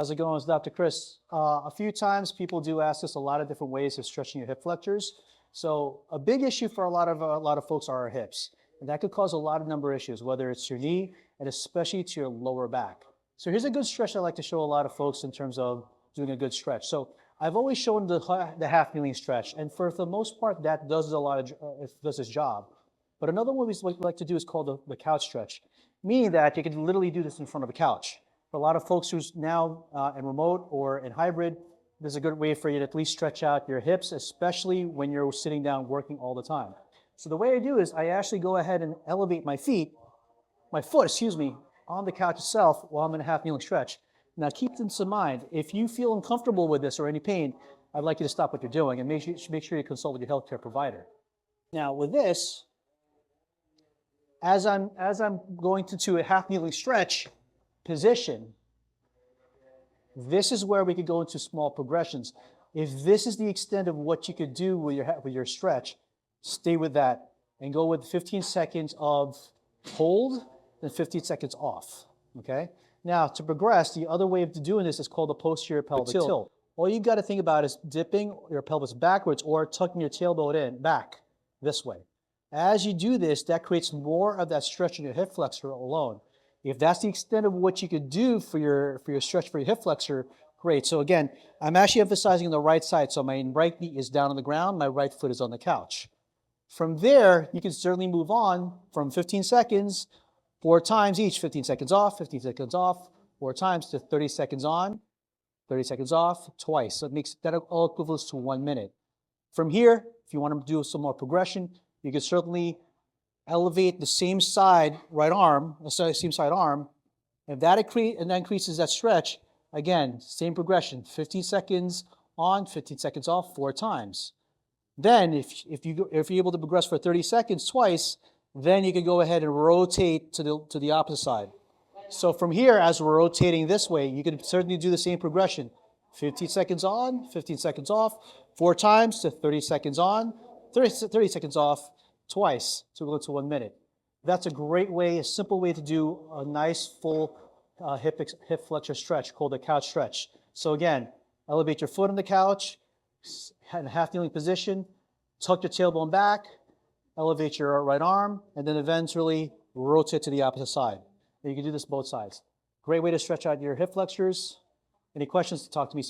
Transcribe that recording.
How's it going? It's Dr. Chris. A few times people do ask us a lot of different ways of stretching your hip flexors. So a big issue for a lot of folks are our hips. And that could cause a lot of number of issues, whether it's your knee and especially to your lower back. So here's a good stretch I like to show a lot of folks in terms of doing a good stretch. So I've always shown the half kneeling stretch, and for the most part, that does does its job. But another one we like to do is called the couch stretch, meaning that you can literally do this in front of a couch. For a lot of folks who's now in remote or in hybrid, this is a good way for you to at least stretch out your hips, especially when you're sitting down working all the time. So the way I do is I actually go ahead and elevate my foot, excuse me, on the couch itself while I'm in a half kneeling stretch. Now keep this in mind, if you feel uncomfortable with this or any pain, I'd like you to stop what you're doing and make sure you consult with your healthcare provider. Now with this, as I'm going into a half kneeling stretch position, this is where we could go into small progressions. If this is the extent of what you could do with your stretch, stay with that and go with 15 seconds of hold and 15 seconds off, okay? Now, to progress, the other way of doing this is called a posterior pelvic tilt. All you got to think about is dipping your pelvis backwards or tucking your tailbone back this way. As you do this, that creates more of that stretch in your hip flexor alone. If that's the extent of what you could do for your stretch for your hip flexor, great. So again, I'm actually emphasizing on the right side. So my right knee is down on the ground, my right foot is on the couch. From there, you can certainly move on from 15 seconds, 4 times each, 15 seconds off, 15 seconds off, 4 times to 30 seconds on, 30 seconds off, twice. So it makes that all equivalent to 1 minute. From here, if you want to do some more progression, you can certainly elevate the same side right arm, same side arm, and that increases that stretch. Again, same progression, 15 seconds on, 15 seconds off, 4 times. Then if you're able to progress for 30 seconds twice, then you can go ahead and rotate to the opposite side. So from here, as we're rotating this way, you can certainly do the same progression. 15 seconds on, 15 seconds off, 4 times to 30 seconds on, 30 seconds off, twice to go to 1 minute. That's a great way, a simple way to do a nice full hip flexor stretch called a couch stretch. So again, elevate your foot on the couch, in a half kneeling position, tuck your tailbone back, elevate your right arm, and then eventually rotate to the opposite side. And you can do this both sides. Great way to stretch out your hip flexors. Any questions, talk to me soon.